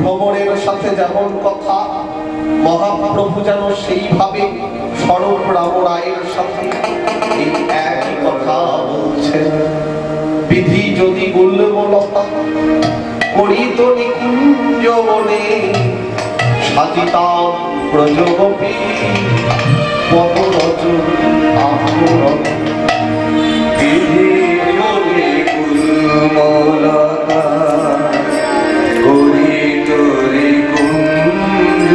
ভ্রমণের সাথে যেমন কথা, মহাপ্রভু যেন সেইভাবে স্বরূপ রাম রায়ের সাথে এই একই কথা বলছেন। বিধি যদি গুল্মলতা করিত নিকুঞ্জ বনে, সাজিতাম ব্রজগোপী পদরজ আভরণ। বিধি যদি গুল্মলতা করিত নিকুঞ্জ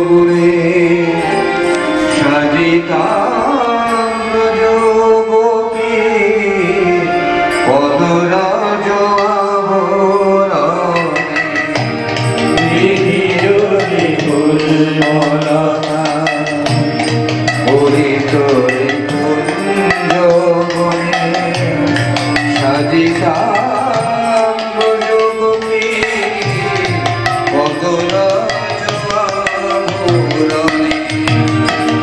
বনে, সাজিতাম ব্রজগোপী পদরজ আভরণ। বিধি যদি গুল্মলতা করিত নিকুঞ্জ বনে, সাজিতাম ব্রজগোপী পদরজ আভরণ।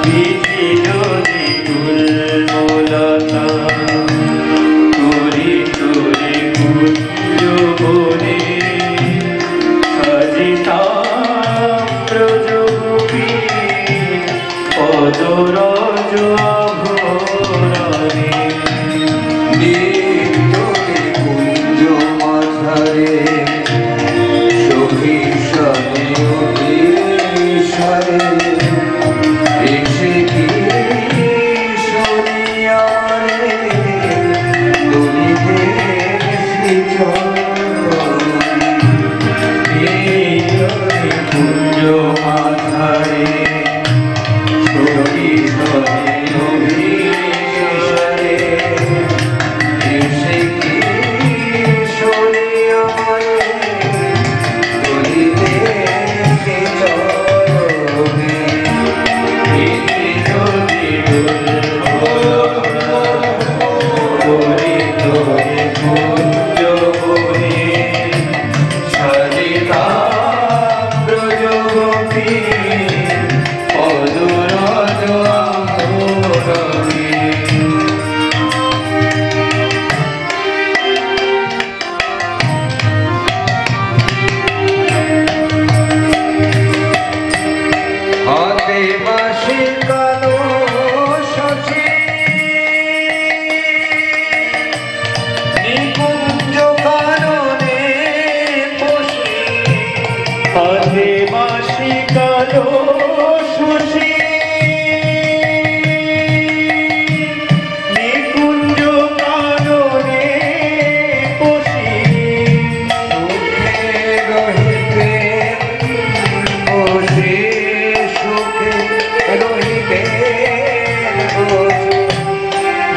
বিধি যদি গুল্মলতা করিত নিকুঞ্জ বনে, সাজিতাম ব্রজগোপী পদরজ আভরণে। কুঞ্জ মাঝারে সহিষ্ণে অভিসারে, এসে কি শনিয়ারে দলিতে কুঞ্জ মাঝারে সহিষ্ণে অভিসারে, এসে কি শনিয়ারে দলিতে চলবে। বিধি যদি গুল্মলতা করিত নিকুঞ্জ বনে, সাজিতাম ব্রজগোপী পদরজ আভরণে। হাতে বাঁশি কালো শশী, নিকুঞ্জ কাননে বসি। হাতে বাঁশি কালো শশী, নিকুঞ্জ কাননে বসি। সুখে রহিতে বসে, সুখে রহিতে বসে।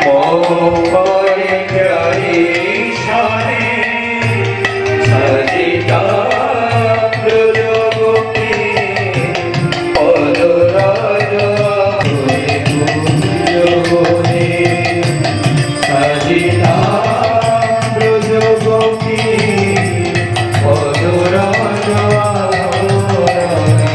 মোবাই গাই শানে সাজিতাম ব্রজগোপী পদরজ কুঞ্জ বনে, সাজিতাম ব্রজগোপী পদরজ আভরণে।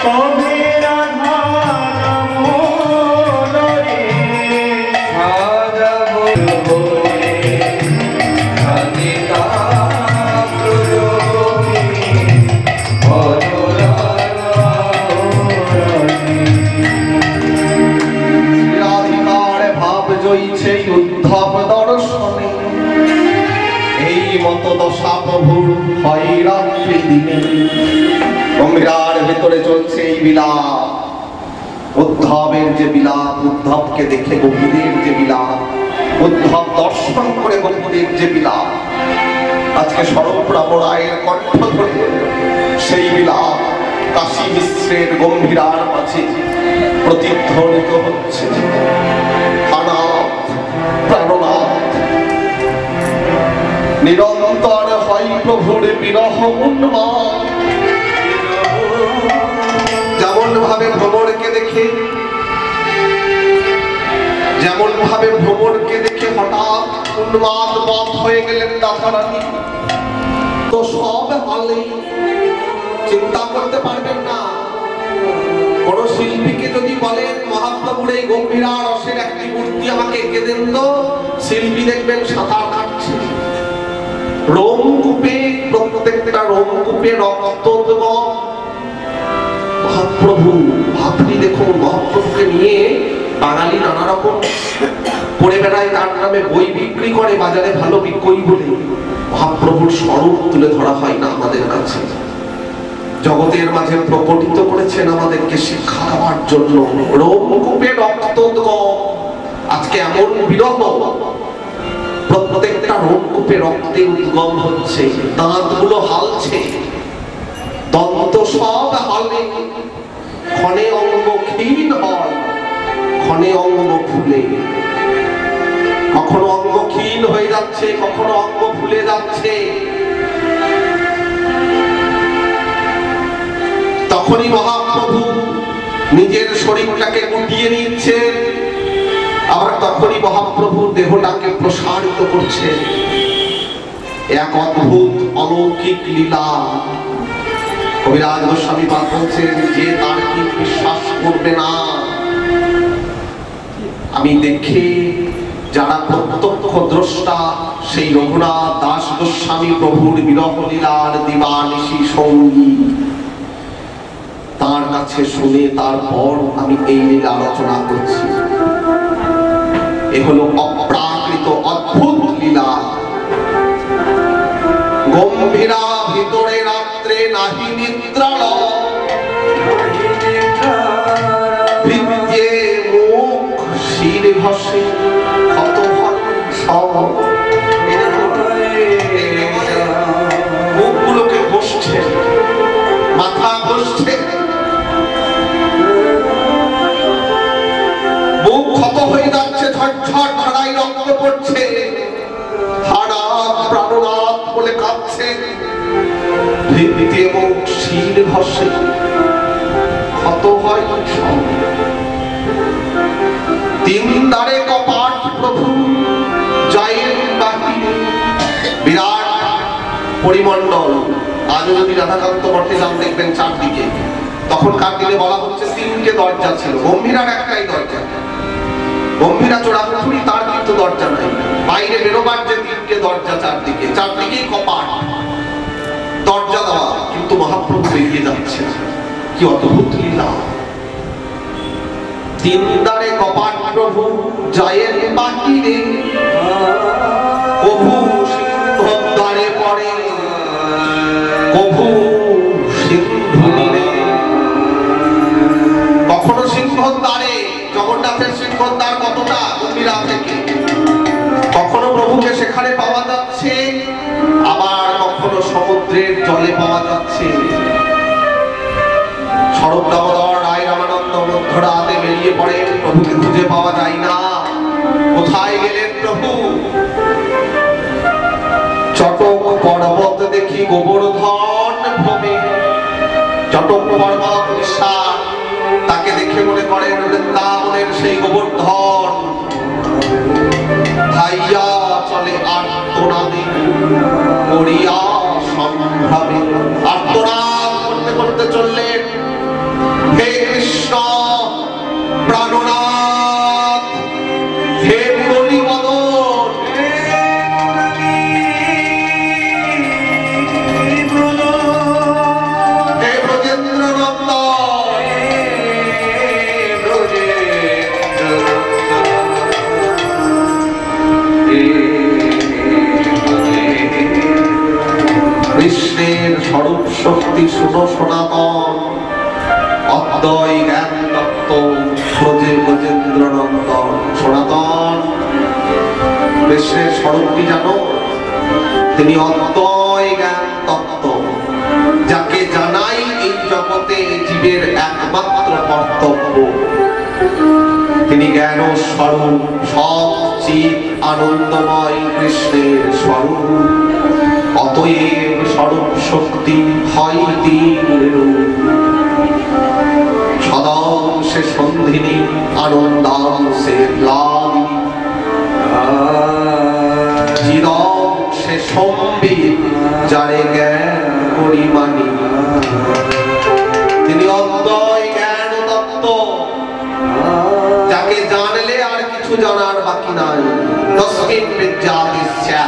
কবে রাধা নাম দশা প্রভুর হয় রাত্রি দিনে। গম্ভীরার ভেতরে চলছে এই বিলাপ, উদ্ধবের যে বিলাপ, উদ্ধবকে দেখে গোপীদের যে বিলাপ, উদ্ধব দর্শন করে গোপীদের যে বিলাপ, আজকে স্বরূপরাম রায়ের কণ্ঠ ধরে সেই বিলাপ কাশী মিশ্রের গম্ভীরার মাঝে প্রতিধ্বনিত হচ্ছে। অনাথ প্রাণনাথ নিরন্তর হয় প্রভুর বিরহ উন্মাদ। যেমন ভাবে ভ্রমণকে দেখে হঠাৎ উন্মাদ পথ হয়ে গেলেন রাধারানী, তো সব হালে চিন্তা করতে পারবেন না। কোন শিল্পীকে যদি বলেন মহাপ্রভুর এই গম্ভীরা রসের একটি মূর্তি আমাকে এঁকে দেন, তো শিল্পী দেখবেন সাঁতার কাটছে। রোমকূপে, প্রত্যেকটা রোমকূপে রক্তোদ্গম। মহাপ্রভু ভাবনি দেখুন, মহাপ্রভুকে নিয়ে বাঙালি নানা রকম করে বেড়ায়, তার নামে বই বিক্রি করে বাজারে ভালো বিক্রি বলে। মহাপ্রভুর স্বরূপ তুলে ধরা হয় না আমাদের কাছে। জগতের মাঝে প্রকটিত করেছেন আমাদেরকে শিক্ষা দেওয়ার জন্য। রোমকূপে রক্তোদ্গম, আজকে এমন বিরহ, প্রত্যেকটা রোমকূপে রক্তের উদ্গম হচ্ছে, দাঁতগুলো হালছে, দন্ত সব হালে, ক্ষণে অঙ্গ ক্ষীণ হয়, ক্ষণে অঙ্গ ফুলে। কখনো অঙ্গ ক্ষীণ হয়ে যাচ্ছে, কখনো অঙ্গ ফুলে যাচ্ছে। তখনই মহাপ্রভু নিজের শরীরটাকে গুটিয়ে নিচ্ছে, আবার তখনই মহাপ্রভু দেহটাকে প্রসারিত করছে। এক অদ্ভুত অলৌকিক লীলা। কবিরাজ গোস্বামী পাদ বলছেন, যে তার কি বিশ্বাস করবে না। আমি দেখে যারা প্রত্যক্ষ দ্রষ্টা, সেই রঘুনাথ দাস গোস্বামী প্রভুর বিরহ লীলার দিবানিশি সঙ্গী, তার কাছে শুনে তারপর আমি এই লীলা আলোচনা করছি। এ হলো অপ্রাকৃত অদ্ভুত লীলা। গম্ভীরা ভিতরে রাত্রে নাহি নিদ্রালয়, ভিজে মুখ শির ঘষে ক্ষত সব। মুখগুলোকে ঘষছে, মাথা ঘষছে, মুখ ক্ষত হয়ে যাচ্ছে, ঝরঝর ধারায় রক্ত পড়ছে, হাড়াত প্রাণনাথ বলে কাঁদছে, ভিত্তি এবং শির ঘষে ক্ষত হয় সব। তিন দ্বারে কপাট প্রভু জয়ের বাহিরে, বিরাট পরিমণ্ডল। আজও যদি রাধাকান্ত মঠে যান দেখবেন চারদিকে, তখনকার দিনে বলা হচ্ছে তিনটে দরজা ছিল, গম্ভীরার একটাই দরজা। গম্ভীরা চোরাকুঠুরি, তার কিন্তু দরজা নাই। বাইরে বেরোবার যে তিনটে দরজা, চারদিকেই কপাট, দরজা দেওয়া, কিন্তু মহাপ্রভু বেরিয়ে যাচ্ছে। কি অদ্ভুত লীলা। তিন দ্বারে কপাট প্রভু জয়ের বাহিরে, কভু সিংহ দ্বারে পড়ে, কভু সিন্ধু নীরে। কখনো সিংহ দ্বারে, জগন্নাথের সিংহ দ্বার কতটা গম্ভীরা থেকে, কখনো প্রভুকে সেখানে পাওয়া যাচ্ছে, আবার কখনো সমুদ্রের জলে পাওয়া যাচ্ছে। স্বরূপ দামোদর রায় রামানন্দ মধ্যরাতে বেরিয়ে পড়ে, প্রভুকে খুঁজে পাওয়া যায় না। কোথায় গেলেন প্রভু? চটক পর্বত দেখি গোবর্ধন ভ্রমে, চটক পর্বত বিশাল, তাকে দেখে মনে করেন বৃন্দাবনের সেই গোবর্ধন। ধাইয়া চলে আর্তনাদে, করিয়া সম্ভ্রমে, আর্তনাদ করতে করতে চললেন। হে কৃষ্ণ প্রাণনাথ, হে মুরলী মদন, হে ব্রজেন্দ্র নন্দন, শক্তি শুনো সনাতন, অদ্বয় জ্ঞান তত্ত্ব ব্রজে ব্রজেন্দ্র নন্দন। সনাতন কৃষ্ণের স্বরূপটি জানো? তিনি অদ্বয় জ্ঞান তত্ত্ব, যাকে জানাই এই জগতে জীবের একমাত্র কর্তব্য। তিনি জ্ঞান স্বরূপ, সব চিৎ আনন্দময় কৃষ্ণের স্বরূপ। অতএব স্বরূপ শক্তি হয় তিন রূপ। সদাংশে সন্ধিনী আনন্দাংশে লালিনী, চিদাংশে সম্বিত যারে জ্ঞান পরিমাণী। তিনি অদ্বয় জ্ঞান তত্ত্ব, যাকে জানলে আর কিছু জানার বাকি নাই। তস্মিন বিদ্যাদিস্যা,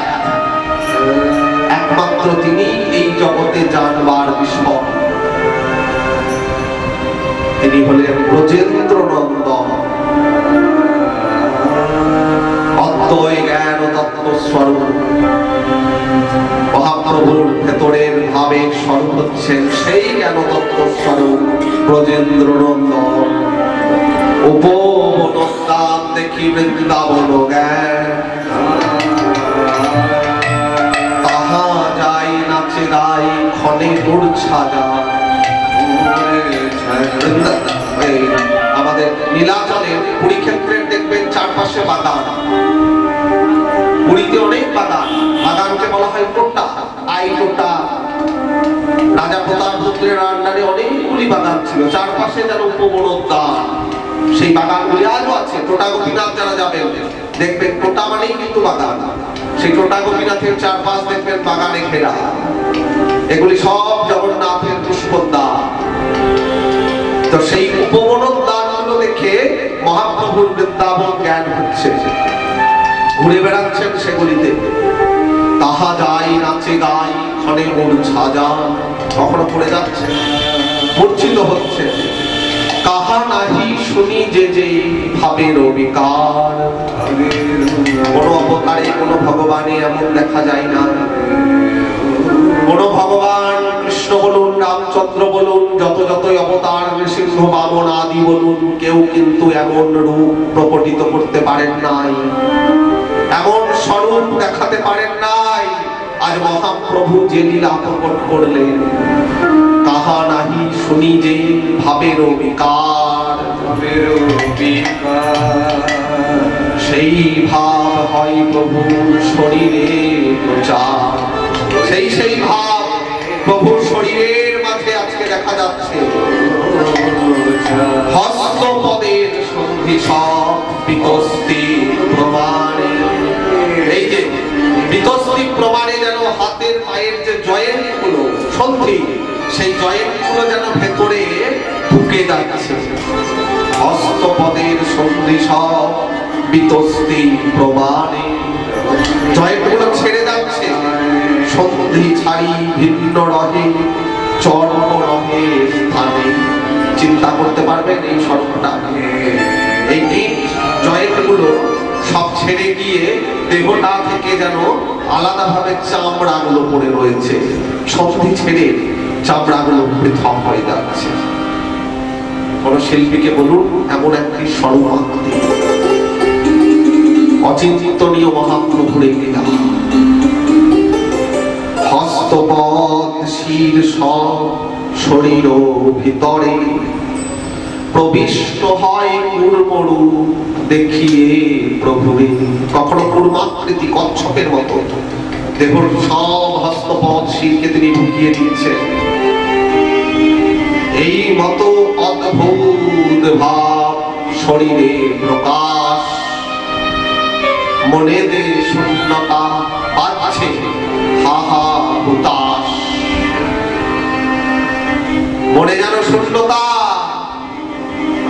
একমাত্র তিনি এই জগতে জানবার বিষয়। তিনি হলেন ব্রজেন্দ্র নন্দন, অদ্বয় জ্ঞান তত্ত্ব স্বরূপ। মহাপ্রভুর ভেতরের ভাবের স্বরূপ হচ্ছেন সেই জ্ঞান তত্ত্ব স্বরূপ ব্রজেন্দ্র নন্দন। উপবনোদ্যান দেখি বৃন্দাবন জ্ঞান, তাহা যাই নাচে গাই ক্ষণে মূর্ছা যায়। আমাদের নীলাচলের পুরী ক্ষেত্রের দেখবেন চারপাশে বাগান। পুরীতে অনেক বাগান, বাগানকে বলা হয় টোটা, আই টোটা। রাজা প্রতাপ পুত্রের আন্ডারে অনেকগুলি বাগান ছিল, চারপাশে যেন উপবনোদ্যান। সেই বাগানগুলি আজও আছে। টোটা গোপীনাথ যারা যাবেন দেখবেন, টোটা মানেই কিন্তু বাগান। সেই টোটা গোপীনাথের চারপাশ দেখবেন বাগানে ঘেরা। এগুলি সব জগন্নাথের পুষ্পোদ্যান। তো সেই উপবনোদ্যানগুলো দেখে মহাপ্রভুর বৃন্দাবন জ্ঞান হচ্ছে। ঘুরে বেড়াচ্ছেন সেগুলিতে। তাহা যাই নাচে গাই ক্ষণে মূর্ছা যান, কখনো পড়ে যাচ্ছে, মূর্ছিত হচ্ছে। কাহা নাহি শুনি যে যে ভাবের বিকার। কোন অবতারে কোন ভগবানে এমন দেখা যায় না। কোন ভগবান কৃষ্ণ বলুন, রামচন্দ্র বলুন, যত যতই অবতার, নৃসিংহ বামন আদি বলুন, কেউ কিন্তু এমন রূপ প্রকটিত করতে পারেন নাই, এমন স্বরূপ দেখাতে পারেন নাই। আজ মহাপ্রভু যে লীলা প্রকট করলেন, কাহা নাহি শুনি যে ভাবের বিকার। সেই ভাব হয় প্রভু শরীরে প্রচার। সেই ভাব প্রভুর শরীরের মাঝে আজকে দেখা যাচ্ছে। হস্তপদের সন্ধি সব বিতস্তি প্রমাণে। এই যে বিতস্তি প্রমাণে যেন হাতের পায়ের যে জয়েন্ট গুলো সন্ধি, সেই জয়েন্ট গুলো যেন ভেতরে ঢুকে যাচ্ছে। হস্তপদের সন্ধি সব বিতস্তি প্রমাণে, জয়েন্ট গুলো ছেড়ে যাচ্ছে। সন্ধি ছাড়ি ভিন্ন রহে চর্ম রহে স্থানে। চিন্তা করতে পারবেন এই স্বরূপটা? এই জয়েন্ট গুলো সব ছেড়ে গিয়ে দেহটা থেকে যেন আলাদাভাবে চামড়া গুলো পড়ে রয়েছে। সন্ধি ছেড়ে চামড়া গুলো পৃথক হয়ে যাচ্ছে। কোন শিল্পীকে বলুন এমন একটি স্বরূপ আঁকতে। অচিন্তনীয় মহাপ্রভুর এই লীলা। হস্তপদ শীর্ষ শরীর ভিতরে প্রবিষ্ট হয় কুর্মরূ দেখিয়ে প্রভুরে। কখনো কুর্মাকৃতি কচ্ছপের মতো দেহর সব হস্তপদ শিরকে তিনি ঢুকিয়ে দিচ্ছেন। এই মতো অদ্ভুত ভাব শরীরে প্রকাশ। মনে দে শূন্যতা পাচ্ছে হাহা হুতাশ। মনে যেন শূন্যতা।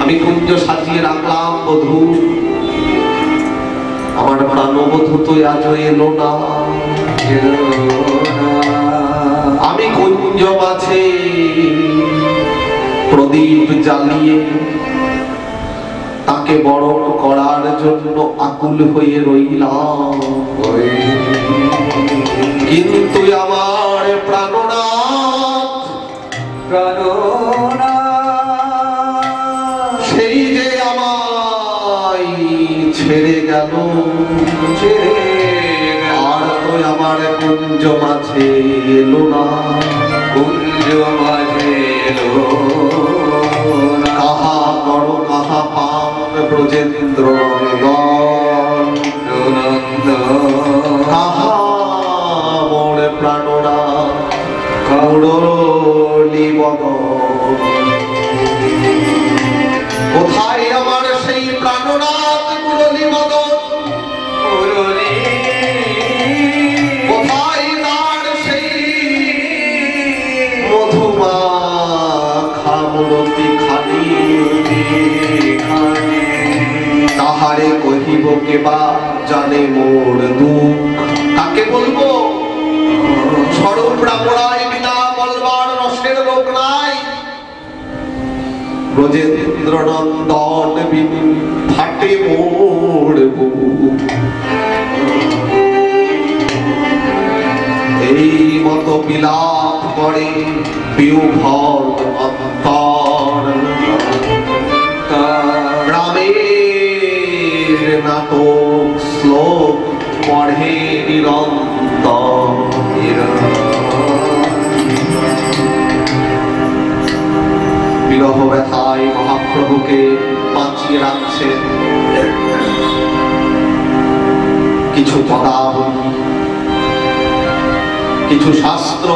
আমি কুঞ্জ সাজিয়ে রাখলাম বধূ, আমার প্রাণবধূ তো আজ এলো না। আমি কুঞ্জ মাঝে প্রদীপ জ্বালিয়ে তাকে বরণ করার জন্য আকুল হয়ে রইলাম। কিন্তু আমার প্রাণনাথ প্রাণনা সেই যে আমায় ছেড়ে গেল, আর তো আমার কুঞ্জ মাঝে এলো না, কুঞ্জ মাঝে এলো না। কাহা করো কাহা পান ব্রজেন্দ্র নন্দ কাহা মোর প্রাণনা মুরলী বদন। কোথায় আমার সেই প্রাণনাথ মুরলী বদন, মুরলী কোথায় তার সেই মধুমাখা মূরতি খানি, তাহারে কহিব কেবা জানে মোর দুঃখ। কাকে বলবো? স্বরূপ রামরায় বিনা বলবার রসের লোক নাই। ব্রজেন্দ্র নন্দন বিনু ফাটে মোর বুক। এই মতো বিলাপ করে বিহ্বল অন্তর, রামের নাটক শ্লোক পড়ে নিরন্তর। বিরহ ব্যথায় মহাপ্রভুকে বাঁচিয়ে রাখছেন কিছু পদাবলী, কিছু শাস্ত্র,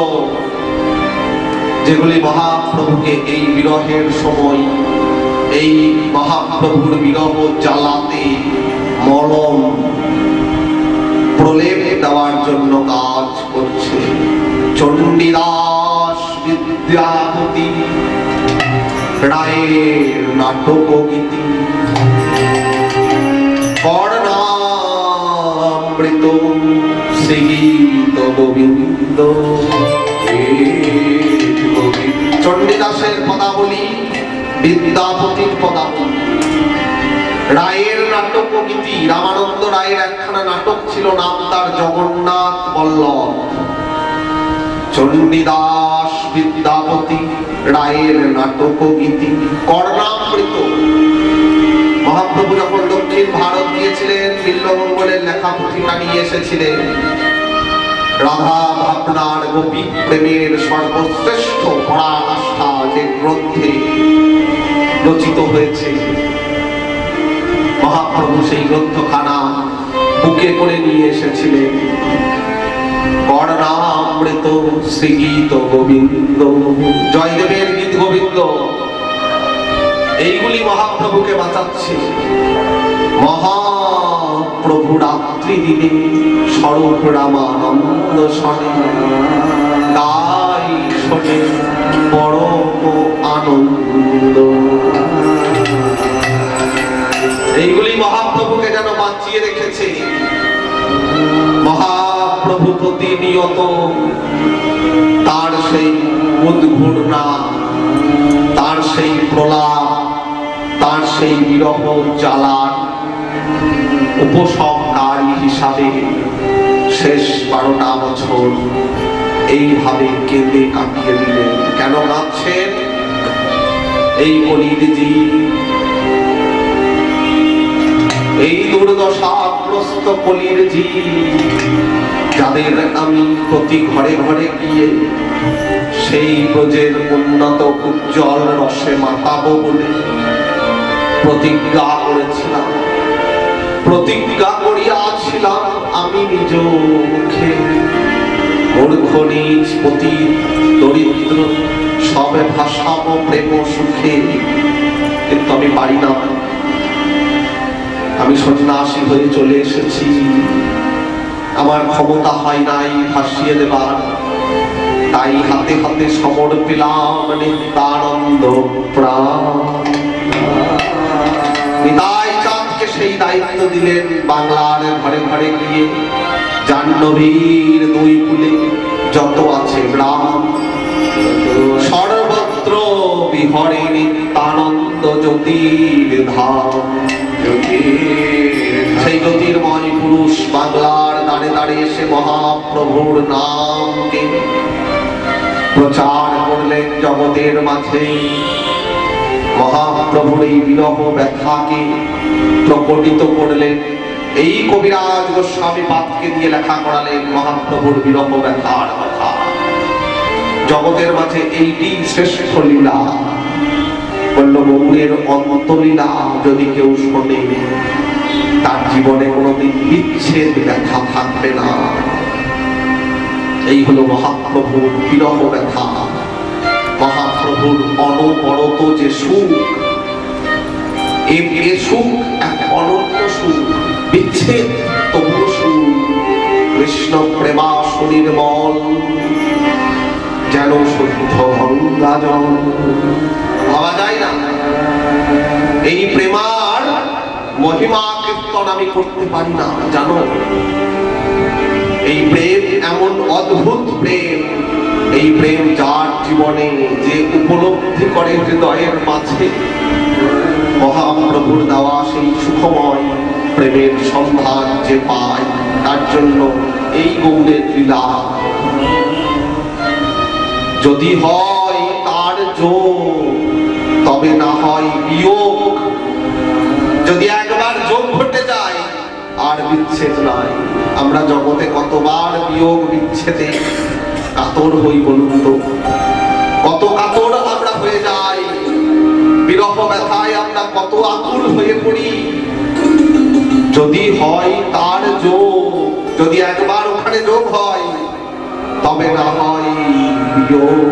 যেগুলি মহাপ্রভুকে এই বিরহের সময়, এই মহাপ্রভুর বিরহ জ্বালাতে মলম প্রলেপ দেওয়ার জন্য কাজ করছে। চণ্ডীদাস বিদ্যাপতি রায়ের নাটক গীতি, কর্ণামৃত শ্রীগীত গোবিন্দ। চণ্ডীদাসের পদাবলী, বিদ্যাপতির পদাবলী, রায়ের নাটক গীতি। রামানন্দ রায়ের একখানা নাটক ছিল, নাম তার জগন্নাথ বল্লভ। চণ্ডীদাস বিদ্যাপতি রায়ের নাটক গীতি, কর্ণামৃত। মহাপ্রভু যখন দক্ষিণ ভারত গিয়েছিলেন, বিল্বমঙ্গলের লেখা পুঁথিটা নিয়ে এসেছিলেন। রাধা ভাবনার গোপী প্রেমের সর্বশ্রেষ্ঠ পরাকাষ্ঠা যে গ্রন্থে রচিত হয়েছে, মহাপ্রভু সেই গ্রন্থখানা বুকে করে নিয়ে এসেছিলেন। কর্ণামৃত শ্রীগীত গোবিন্দ, জয়দেবের গীত গোবিন্দ, এইগুলি মহাপ্রভুকে বাঁচাচ্ছে। মহাপ্রভু রাত্রি দিনে স্বরূপ রামানন্দ শোনে, তাই শোনে পরম আনন্দ। এইগুলি মহাপ্রভুকে যেন বাঁচিয়ে রেখেছে। মহাপ্রভু প্রতিনিয়ত তার সেই উদ্ঘূর্ণা, তার সেই প্রলাপ, তার সেই বিরহ জ্বালার উপশমকারী হিসাবে শেষ 12টা বছর এইভাবে কেঁদে কাটিয়ে দিলেন। কেন কাঁদছেন? এই কলির জীব, এই দুর্দশাগ্রস্ত কলির জীব, যাদের আমি প্রতি ঘরে ঘরে গিয়ে সেই ব্রজের উন্নত উজ্জ্বল রসে মাতাবো বলে প্রতিজ্ঞা করেছিলাম, প্রতিজ্ঞা করিয়াছিলাম। আমি নিজ মুখে মূর্খ নিজ পতি দরিদ্র সবে ভাসাবো প্রেম সুখে, কিন্তু আমি পারি না। আমি সন্ন্যাসী হয়ে চলে এসেছি, আমার ক্ষমতা হয় নাই ভাসিয়ে দেবার, তাই হাতে হাতে সমর্পিলাম নিত্যানন্দ প্রাণ। নিতাই চাঁদকে সেই দায়িত্ব দিলেন, বাংলার ঘরে ঘরে গিয়ে জাহ্নবীর দুই কূলে যত আছে গ্রাম, সর্বত্র বিহরে নিত্যানন্দ জ্যোতির ধাম। সেই জ্যোতির্ময় পুরুষ বাংলার দাঁড়ে দাঁড়িয়ে এসে মহাপ্রভুর নামকে প্রচার করলেন। করলেন জগতের মাঝে মহাপ্রভুর এই বিরহ ব্যথাকে প্রকটিত করলেন। এই কবিরাজ গোস্বামী পাদকে দিয়ে লেখা করালেন মহাপ্রভুর বিরহ ব্যথার কথা। জগতের মাঝে এইটি শ্রেষ্ঠ লীলা। বলল গৌরের অন্তলীলা যদি কেউ শোনে তার জীবনে কোনোদিন বিচ্ছেদ ব্যথা থাকবে না। এই হলো মহাপ্রভুর বিরহ ব্যথা, মহাপ্রভুর অনবরত যে সুখ, এ সুখ এক অনন্য সুখ, বিচ্ছেদ তবু সুখ। কৃষ্ণ প্রেমা সুনির্মল যেন শুদ্ধ গঙ্গা জল। ভাবা যায় না এই প্রেমার মহিমা কীর্তন আমি করতে পারি না জানো। এই প্রেম এমন অদ্ভুত প্রেম, এই প্রেম যার জীবনে যে উপলব্ধি করে হৃদয়ের মাঝে মহাপ্রভুর দেওয়া সেই সুখময় প্রেমের সন্ধান যে পায়, তার জন্য এই গৌরের লীলা। যদি হয় তার যোগ তবে না হয় বিয়োগ। যদি একবার যোগ ঘটে যায় আর বিচ্ছেদ নাই। আমরা জগতে কতবার বিয়োগ বিচ্ছেদে কাতর হই বলুন তো, কত কাতর আমরা হয়ে যাই, বিরহ ব্যথায় আমরা কত আকুল হয়ে পড়ি। যদি হয় তার যোগ, যদি একবার ওখানে যোগ হয় তবে না হয় বিয়োগ।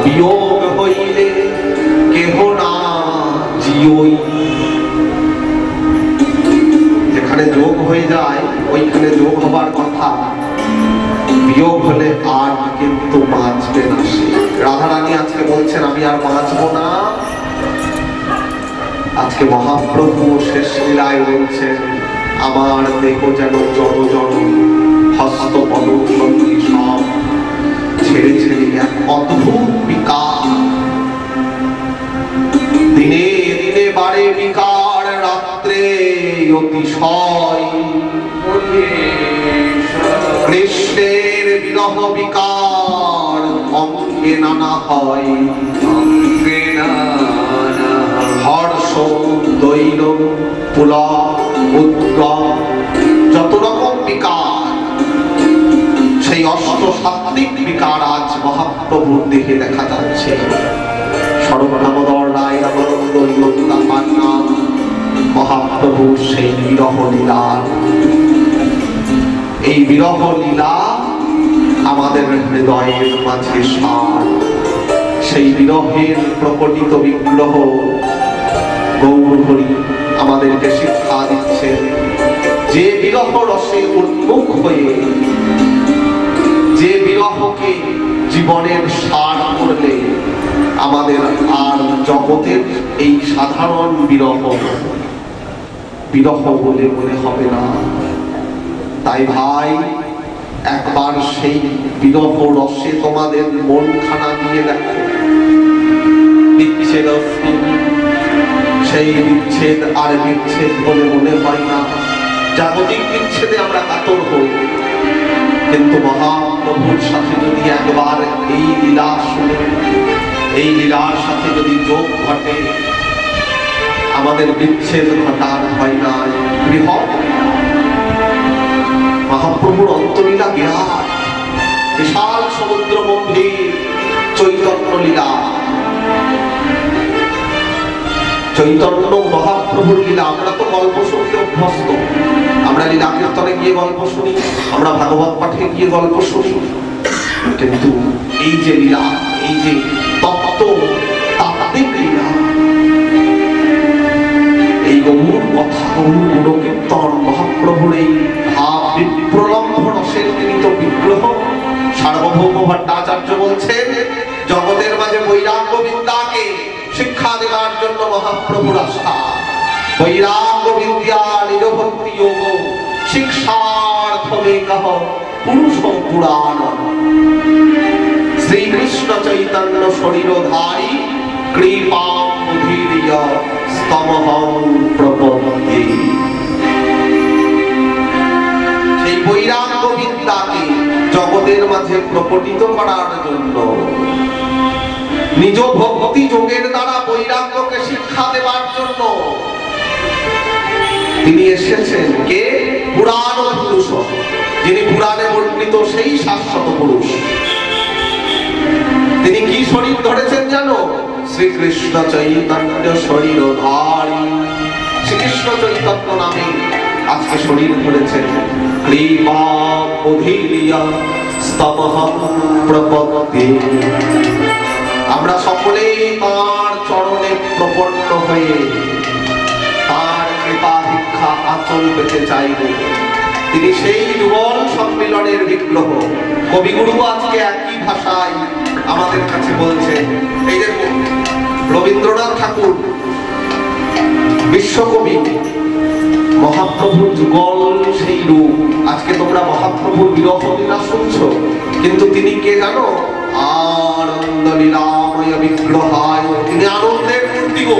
বিয়োগ হইলে কেহ না জিওই। যেখানে যোগ হয়ে যায় ওইখানে যোগ হবার কথা, বিয়োগ হলে আর কিন্তু বাঁচবে না সে। রাধারানী আজকে বলছেন আমি আর বাঁচবো না। আজকে মহাপ্রভু শেষ লীলায় বলছেন আমার দেহ যেন জড় জড়, হস্ত পদক সঙ্গী সব ছেড়ে ছেড়ে এক অদ্ভুত বিকার। দিনে দিনে বাড়ে বিকার, রাত্রে অতিশয়। কৃষ্ণের বিরহ বিকার অঙ্গে নানা হয়, অঙ্গে নানা হর্ষ দৈন পুলক উদ্গম যত রকম বিকার, সেই অষ্ট সাত্বিক বিকার আজ মহাপ্রভুর দেহে দেখা যাচ্ছে। সর্বনামোদর রায় রামানন্দ ইয়ত্তাপার নাম মহাপ্রভুর সেই বিরহ লীলার। এই বিরহ লীলা আমাদের হৃদয়ের মাঝে সার। সেই বিরহের প্রকটিত বিগ্রহ গৌর হরি আমাদেরকে শিক্ষা দিচ্ছে। যে বিরহ রসে উন্মুখ হয়ে, যে বিরহকে জীবনের সার করলে আমাদের আর জগতের এই সাধারণ বিরহ বিরহ বলে মনে হবে না। তাই ভাই একবার সেই বিরহ রসে তোমাদের মন খানা দিয়ে দেখো। বিচ্ছেদ, সেই বিচ্ছেদ আর বিচ্ছেদ বলে মনে হয় না। জাগতিক বিচ্ছেদে আমরা কাতর হই, কিন্তু মহাপ্রভুর সাথে যদি একবার এই লীলা শুনে, এই লীলার সাথে যদি যোগ ঘটে, আমাদের বিচ্ছেদ ঘটার হয় না। বৃহৎ মহাপ্রভুর অন্তলীলা বিরাট, বিশাল সমুদ্র গম্ভীর চৈতন্য লীলা। চৈতন্য মহাপ্রভুর লীলা। আমরা তো গল্প শুনতে অভ্যস্ত, আমরা লীলা কীর্তনে গিয়ে গল্প শুনি, আমরা ভাগবত পাঠে গিয়ে গল্প শুনি, কিন্তু এই যে লীলা, এই যে তত্ত্ব তাত্ত্বিক লীলা, এই গৌর কথা, গৌর গুণকীর্তন, মহাপ্রভুর এই ভাব বিপ্রলম্ভ রসের নিমিত বিগ্রহ। সার্বভৌম ভট্টাচার্য বলছেন জগতের মাঝে বৈরাগ্য বিদ্যাকে শিক্ষা দেওয়ার জন্য মহাপ্রভুর আশা। বৈরাগ্য বিদ্যা নিরভক্তি যোগ শিক্ষার্থমেকঃ পুরুষং পুরাণ। শ্রীকৃষ্ণ চৈতন্য শরীরধারী কৃপাবুধির্য স্তমহং প্রপদ্যে। সেই বৈরাগ্য বিদ্যাকে জগতের মাঝে প্রকটিত করার জন্য, নিজ ভক্তি যোগের দ্বারা বৈরাগ্যকে শিক্ষা দেবার জন্য তিনি এসেছেন। কে? পুরাণ পুরুষ, যিনি পুরাণে বর্ণিত সেই শাশ্বত পুরুষ। তিনি কি শরীর ধরেছেন জানো? শ্রীকৃষ্ণ চৈতন্য শরীর ধারী। শ্রীকৃষ্ণ চৈতন্য নামে আজকে শরীর ধরেছেন। কৃপা অধীরিয়া স্তবহং প্রপত্তি। আমরা সকলেই তাঁর চরণে প্রপন্ন হয়ে তাঁর কৃপা ভিক্ষা আচল পেতে চাইব। তিনি সেই যুগল সম্মিলনের বিগ্রহ। কবিগুরু আজকে একই ভাষায় আমাদের কাছে বলছেন। এই দেখুন, রবীন্দ্রনাথ ঠাকুর বিশ্বকবি, মহাপ্রভুর যুগল সেই রূপ। আজকে তোমরা মহাপ্রভুর বিরহ লীলা শুনছো, কিন্তু তিনি কে জানো? আনন্দ লীলাময় বিগ্রহায়। তিনি আনন্দের মূর্তি গো।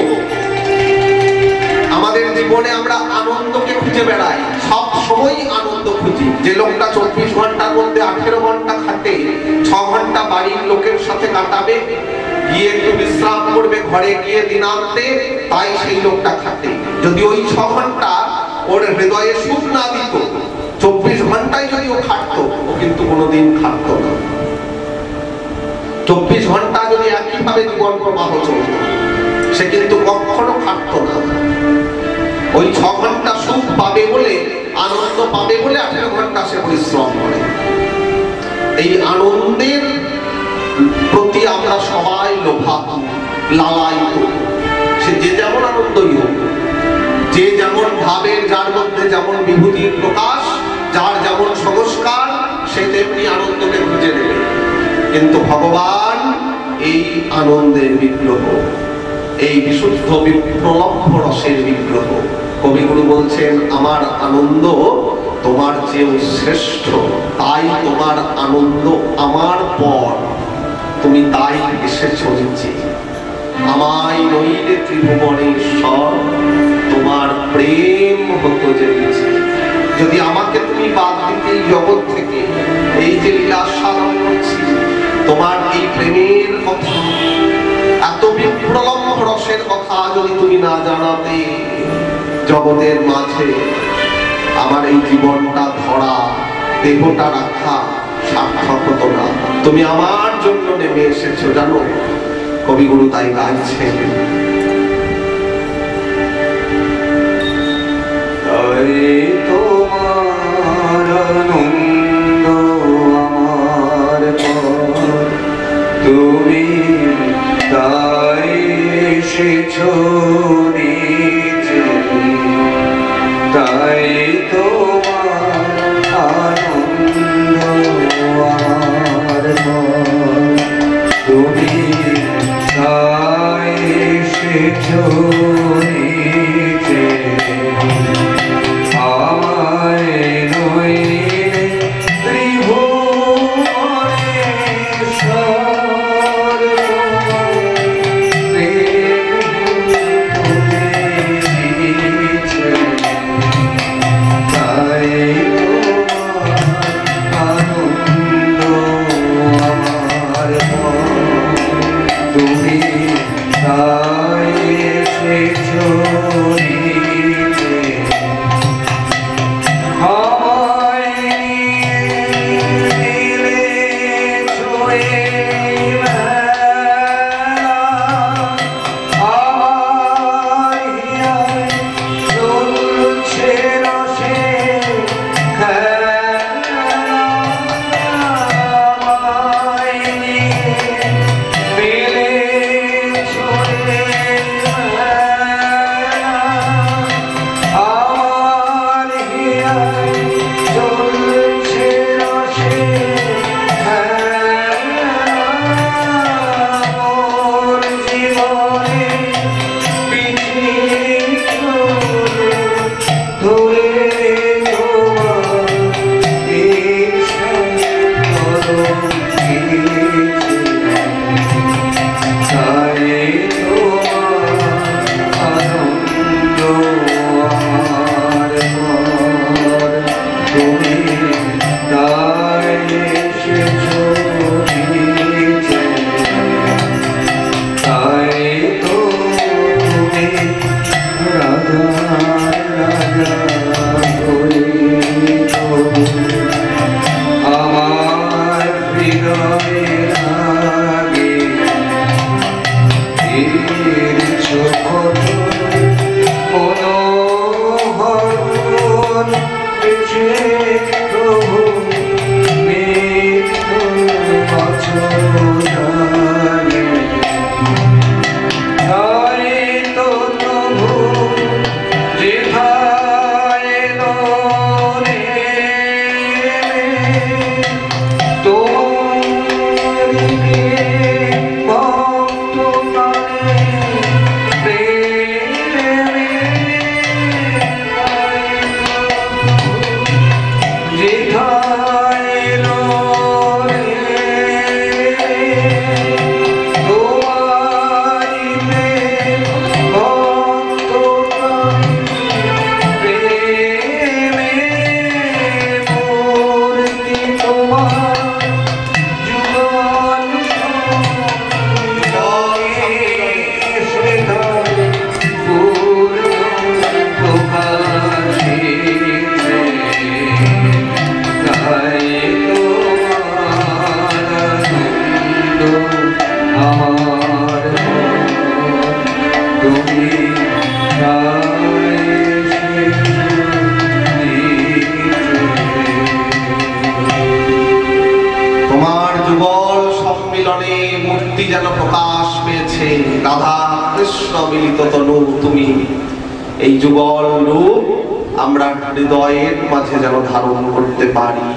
আমাদের জীবনে আমরা আনন্দকে খুঁজে বেড়াই, সব সময় আনন্দ খুঁজি। যে লোকটা 24 ঘন্টার মধ্যে 18 ঘন্টা খাটে, 6 ঘন্টা বাড়ির লোকের সাথে কাটাবে, গিয়ে একটু বিশ্রাম করবে ঘরে গিয়ে দিনান্তে, তাই সেই লোকটা খাটে। যদি ওই 6 ঘন্টা ওর হৃদয়ে সুখ না দিত, 24 ঘন্টায় যদি ও খাটতো, ও কিন্তু কোনোদিন খাটতো না। 24 ঘন্টা যদি একইভাবে জীবন প্রবাহ চলত, সে কিন্তু কখনো খাটতো না। ওই 6 ঘন্টা সুখ পাবে বলে, আনন্দ পাবে বলে 18 ঘন্টা সে পরিশ্রম করে। এই আনন্দের প্রতি আমরা সবাই লোভাতুর, লালায়িত। সে যে যেমন আনন্দই হোক, যে যেমন ভাবের, যার মধ্যে যেমন বিভূতির প্রকাশ, যার যেমন সংস্কার, সে তেমনি আনন্দকে খুঁজে নেবে। কিন্তু ভগবান এই আনন্দের বিগ্রহ, এই বিশুদ্ধ প্রলব্ধ রসের বিগ্রহ। কবিগুরু বলছেন, আমার আনন্দ তোমার চেয়েও শ্রেষ্ঠ, তাই তোমার আনন্দ আমার পর, তুমি তাই এসেছ নিচে। আমায় নইলে ত্রিভুবনেশ্বর, তোমার প্রেম হতো জেনেছে। যদি আমাকে তুমি বাদ দিতে এই জগৎ থেকে, এই যে লীলা সাধন করছি, তোমার এই প্রেমের কথা, এত বিপ্রলম্ভ রসের কথা যদি তুমি না জানাতে, জগতের মাঝে আমার এই জীবনটা ধরা, দেহটা রাখা সার্থক হতো না। তুমি আমার জন্য নেমে এসেছো জানো। কবিগুরু তাই গাইছেন, তাই তোমার আনন্দ আমার পর, তুমি তাই এসেছো নিচে। তাই তোমার আনন্দ আমার পর, তুমি তাই এসেছো নিচে। আমায় নইলে ত্রিভুবনেশ্বর, তাই তোমার আনন্দ আমার পর, তুমি তাই এসেছো নিচে। আমায় নিলেছো এই বেলা, আমার হিয়ায় চলছে রসের খেলা। আমায় নিলেছো এই বেলা, রাজা আমার হৃদয়ে লাগে মনোহর বেশে প্রভু মৃত্যু অচলায় তারে তো প্রভু যেথায় রে তোমারিকে ভক্ত প্রাণে প্রেমে যেথায় রে তোমারিকে ভক্ত প্রাণে প্রেমে মূর্তি তোমার যুগল আমার তুমি তোমার যুগল সম্মিলনে মূর্তি যেন প্রকাশ পেয়েছে, রাধা কৃষ্ণ মিলিত তনু তুমি। এই যুগল রূপ আমরা হৃদয়ের মাঝে যেন ধারণ করতে পারি।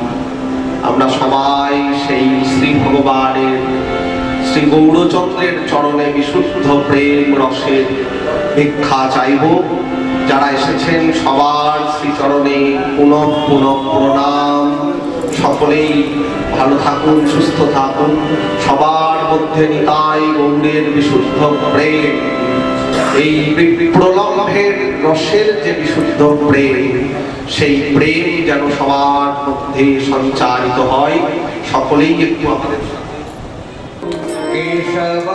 আমরা সবাই সেই শ্রী ভগবানের শ্রী গৌরচন্দ্রের চরণে বিশুদ্ধ প্রেম রসের ভিক্ষা চাইব। যারা এসেছেন সবার শ্রীচরণে পুনঃ পুনঃ প্রণাম। সকলেই ভালো থাকুন, সুস্থ থাকুন। সবার মধ্যে নিতাই গৌরের বিশুদ্ধ প্রেম, এই প্রলম্ভের রসের যে বিশুদ্ধ প্রেম, সেই প্রেম যেন সবার মধ্যে সঞ্চারিত হয়। সকলেই একটু আমাদের কেশব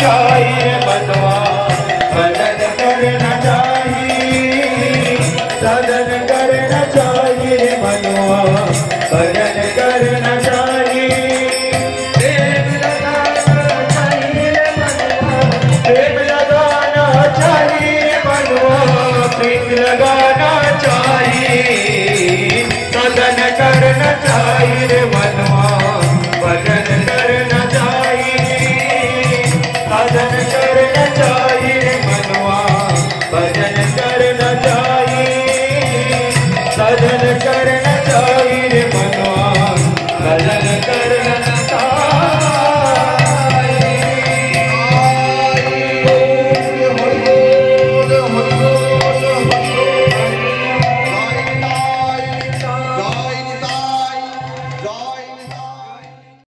चाहिए मनवा भजन करना चाहिए साधन करना चाहिए मनवा भजन करना चाहिए प्रेम लगाना चाहिए मनवा प्रेम लगाना चाहिए मनवा प्रेम लगाना चाहिए साधन करना चाहिए मनवा